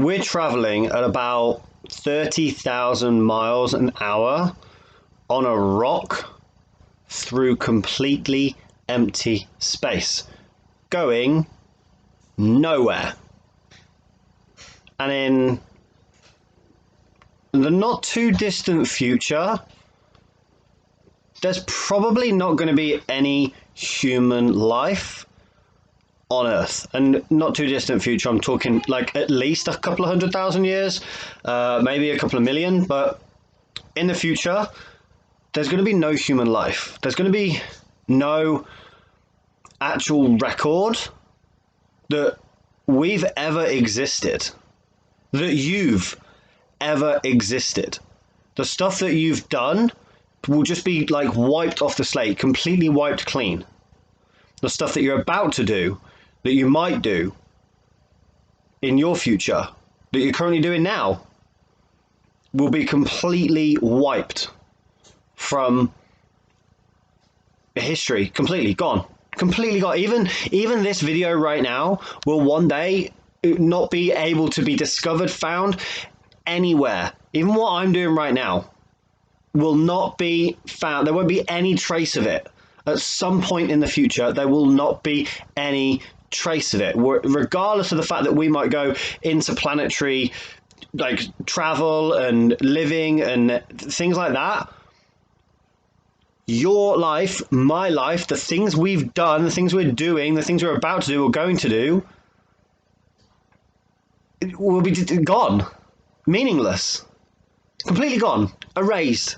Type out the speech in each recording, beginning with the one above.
We're traveling at about 30,000 miles an hour on a rock through completely empty space, going nowhere. And in the not too distant future, there's probably not going to be any human life on Earth. And not too distant future, I'm talking like at least a couple of 100,000 years, maybe a couple of million. But in the future, there's going to be no human life. There's going to be no actual record that we've ever existed, that you've ever existed. The stuff that you've done will just be like wiped off the slate, completely wiped clean. The stuff that you're about to do, that you might do in your future, that you're currently doing now, will be completely wiped from history, completely gone. Even this video right now will one day not be able to be discovered, found anywhere. Even what I'm doing right now will not be found. There won't be any trace of it. At some point in the future, there will not be any trace of it, regardless of the fact that we might go interplanetary like travel and living and things like that. Your life, my life, the things we've done, the things we're doing, the things we're about to do or going to do will be gone, meaningless, completely gone, erased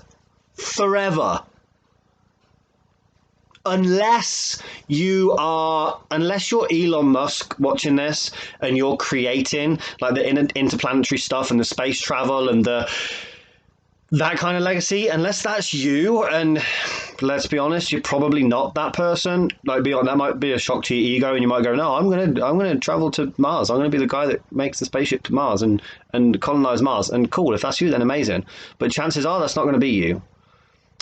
forever. Unless you're Elon Musk watching this and you're creating like the interplanetary stuff and the space travel and that kind of legacy, unless that's you, and let's be honest, you're probably not that person. Like, that might be a shock to your ego, and you might go, "No, I'm gonna travel to Mars. I'm gonna be the guy that makes the spaceship to Mars and colonize Mars." And cool, if that's you, then amazing. But chances are that's not going to be you.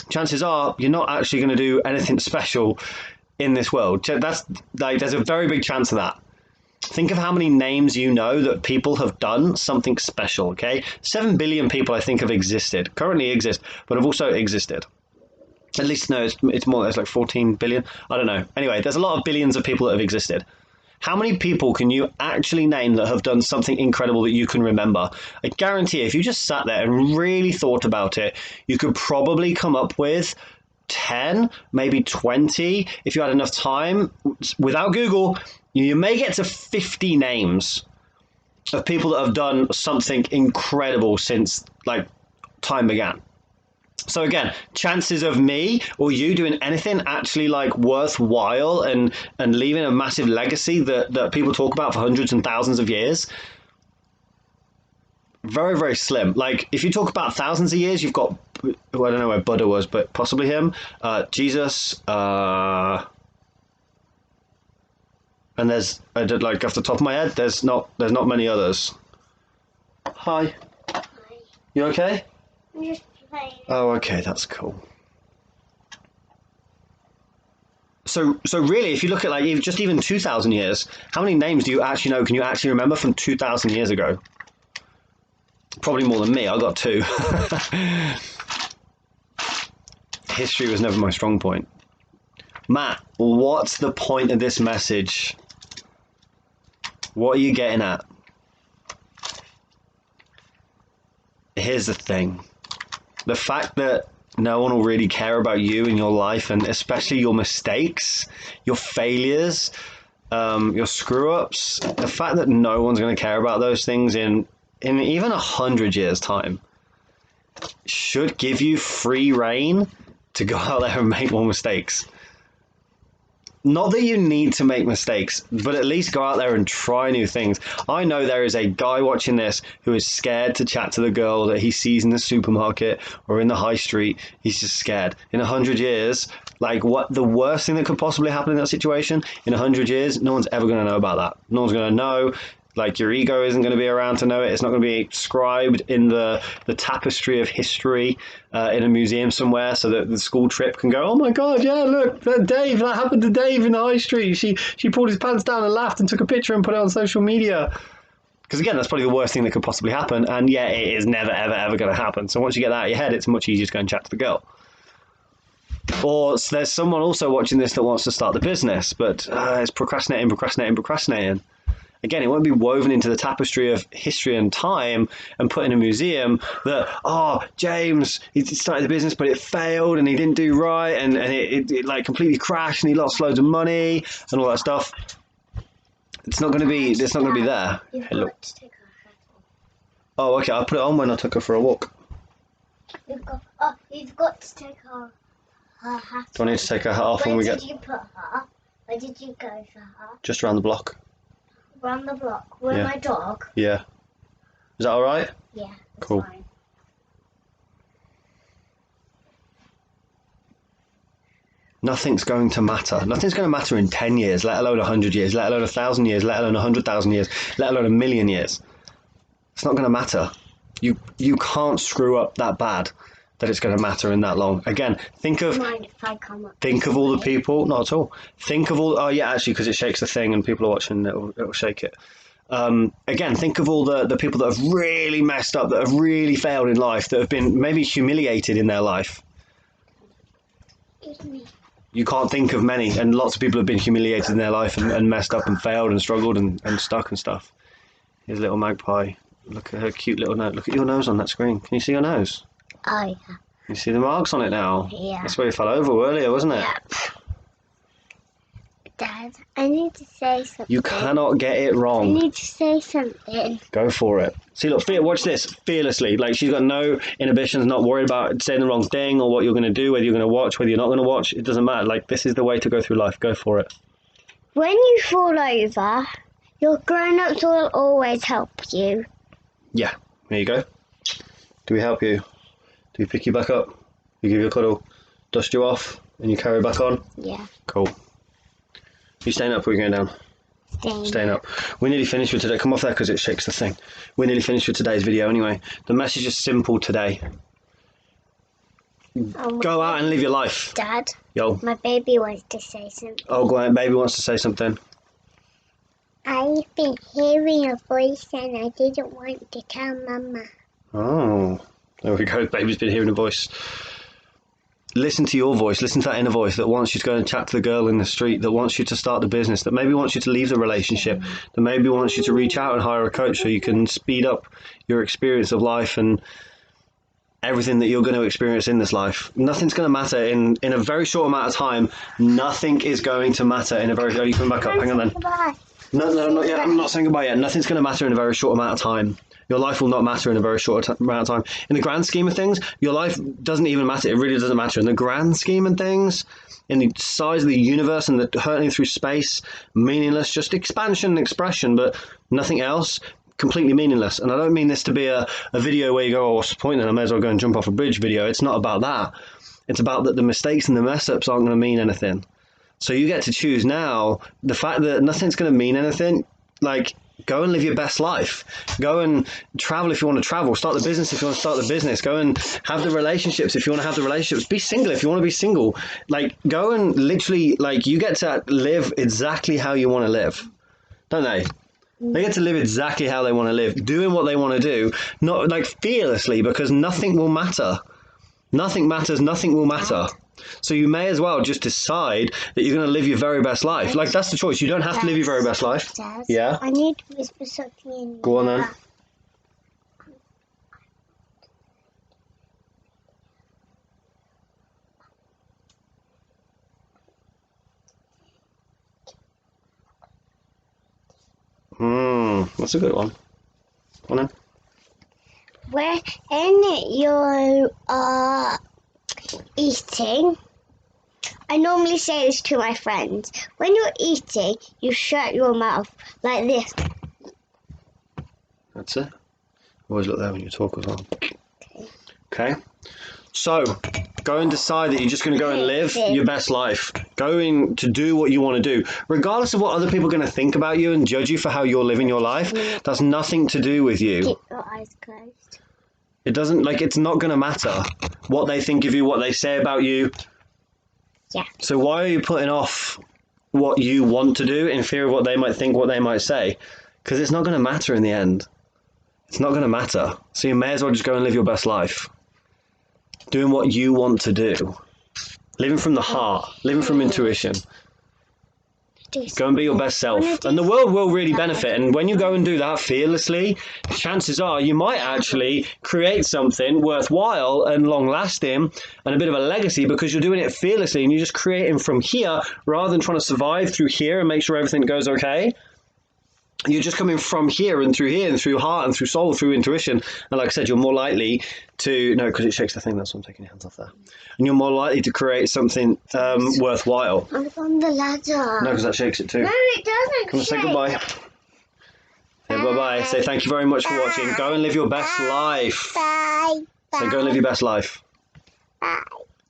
Chances are you're not actually going to do anything special in this world. That's like, there's a very big chance of that. Think of how many names you know that people have done something special, okay? 7 billion people, I think, have existed, currently exist, but have also existed. At least, no, it's more, it's like 14 billion. I don't know. Anyway, there's a lot of billions of people that have existed. How many people can you actually name that have done something incredible that you can remember? I guarantee if you just sat there and really thought about it, you could probably come up with 10, maybe 20, if you had enough time. Without Google, you may get to 50 names of people that have done something incredible since like time began. So again, chances of me or you doing anything actually like worthwhile and leaving a massive legacy that people talk about for hundreds and thousands of years, very, very slim. Like if you talk about thousands of years, you've got, I don't know where Buddha was, but possibly him, Jesus, and there's, I did like off the top of my head, there's not many others. Hi. Hi. You okay? I'm just playing. Oh, okay, that's cool. So really, if you look at like even 2,000 years, how many names do you actually know? Can you actually remember from 2,000 years ago? Probably more than me. I got 2. History was never my strong point. Matt, what's the point of this message? What are you getting at? Here's the thing. The fact that no one will really care about you and your life, and especially your mistakes, your failures, your screw-ups, the fact that no one's going to care about those things in even 100 years' time should give you free rein to go out there and make more mistakes. Not that you need to make mistakes, but at least go out there and try new things. I know there is a guy watching this who is scared to chat to the girl that he sees in the supermarket or in the high street. He's just scared. In 100 years, like what the worst thing that could possibly happen in that situation, in 100 years, no one's ever going to know about that. No one's going to know. Like your ego isn't going to be around to know it. It's not going to be scribed in the tapestry of history in a museum somewhere, so that the school trip can go, oh my God, yeah, look, Dave, that happened to Dave in the high street. She pulled his pants down and laughed and took a picture and put it on social media. Because again, that's probably the worst thing that could possibly happen. And yeah, it is never, ever, ever going to happen. So once you get that out of your head, it's much easier to go and chat to the girl. Or there's someone also watching this that wants to start the business, but it's procrastinating. Again, it won't be woven into the tapestry of history and time and put in a museum that, James, he started the business, but it failed and he didn't do right and it like completely crashed and he lost loads of money and all that stuff. It's not going to be there. You've Hey, look. got to take her hat off. Oh, okay, I'll put it on when I took her for a walk. You've got to take her hat off. Do I need to take her hat off when we get... Where did you put her? Where did you go for her? Just around the block. Around the block. With my dog? Yeah. Is that alright? Yeah, that's cool. Fine. Nothing's going to matter. Nothing's going to matter in 10 years, let alone 100 years, let alone 1,000 years, let alone 100,000 years, let alone 1,000,000 years. It's not going to matter. You can't screw up that bad that it's going to matter in that long. Again, think of all the people. Not at all. Think of all. Oh yeah, actually, because it shakes the thing and people are watching, it'll shake it. Again, think of all the people that have really messed up, that have really failed in life, that have been maybe humiliated in their life. You can't think of many, and lots of people have been humiliated in their life and messed up and failed and struggled and stuck and stuff. Here's a little magpie. Look at her cute little nose. Look at your nose on that screen. Can you see your nose? Oh, yeah. You see the marks on it now? Yeah. That's where you fell over earlier, wasn't it? Yep. Dad, I need to say something. You cannot get it wrong. I need to say something. Go for it. See, look, watch this. Fearlessly. Like, she's got no inhibitions, not worried about saying the wrong thing or what you're going to do, whether you're going to watch, whether you're not going to watch. It doesn't matter. Like, this is the way to go through life. Go for it. When you fall over, your grown-ups will always help you. Yeah. There you go. Do we help you? Do we pick you back up? We give you a cuddle, dust you off, and you carry back on? Yeah. Cool. You staying up or are you going down? Staying up. We're nearly finished with today. Come off there because it shakes the thing. We're nearly finished with today's video anyway. The message is simple today. Go out and live your life. Dad, Yo. my baby wants to say something. Oh, go on. Baby wants to say something. I've been hearing a voice and I didn't want to tell Mama. Oh. There we go. Baby's been hearing a voice. Listen to your voice. Listen to that inner voice that wants you to go and chat to the girl in the street, that wants you to start the business, that maybe wants you to leave the relationship, that maybe wants you to reach out and hire a coach so you can speed up your experience of life and everything that you're going to experience in this life. Nothing's going to matter in a very short amount of time. Nothing is going to matter in a very... Oh, you come back up. Hang on then. Goodbye. No, not yet. I'm not saying goodbye yet. Nothing's going to matter in a very short amount of time. Your life will not matter in a very short amount of time. In the grand scheme of things, your life doesn't even matter. It really doesn't matter. In the grand scheme of things, in the size of the universe and the hurtling through space, meaningless, just expansion and expression, but nothing else, completely meaningless. And I don't mean this to be a video where you go, oh, what's the point then? I may as well go and jump off a bridge video. It's not about that. It's about that the mistakes and the mess-ups aren't going to mean anything. So you get to choose now. The fact that nothing's going to mean anything, like... Go and live your best life. Go and travel if you want to travel. Start the business if you want to start the business. Go and have the relationships if you want to have the relationships. Be single if you want to be single. Like, go and literally, like, you get to live exactly how you want to live. Don't they? They get to live exactly how they want to live. Doing what they want to do. Not, like, fearlessly, because nothing will matter. Nothing matters. Nothing will matter. So you may as well just decide that you're going to live your very best life. Like, that's the choice. You don't have to live your very best life. Dad, Yeah? I need to whisper something in. Go on then. That's a good one. Go on then. When you are eating, I normally say this to my friends. When you're eating, you shut your mouth like this. That's it. Always look there when you talk as well. Okay. So, go and decide that you're just going to go and live your best life. Going to do what you want to do. Regardless of what other people are going to think about you and judge you for how you're living your life, that's nothing to do with you. Keep your eyes closed. It doesn't, like, it's not going to matter what they think of you, what they say about you. Yeah. So why are you putting off what you want to do in fear of what they might think, what they might say? Because it's not going to matter in the end. It's not going to matter. So you may as well just go and live your best life. Doing what you want to do. Living from the heart. Living from intuition. Go and be your best self. And the world will really benefit. And when you go and do that fearlessly, chances are you might actually create something worthwhile and long lasting and a bit of a legacy because you're doing it fearlessly and you're just creating from here rather than trying to survive through here and make sure everything goes okay. You're just coming from here and through heart and through soul, through intuition. And like I said, you're more likely to, no, because it shakes the thing, that's why I'm taking your hands off there. And you're more likely to create something worthwhile. I'm on the ladder. No, because that shakes it too. No, it doesn't. Come on, say goodbye. Say bye-bye. Say thank you very much for watching. Go and live your best life. Bye. Say go and live your best life. Bye.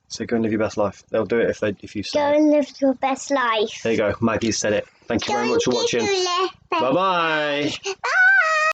Say go and live your best life. They'll do it if you say Go it. and live your best life. There you go. Maggie said it. Thank you very much for watching. Bye-bye. Bye.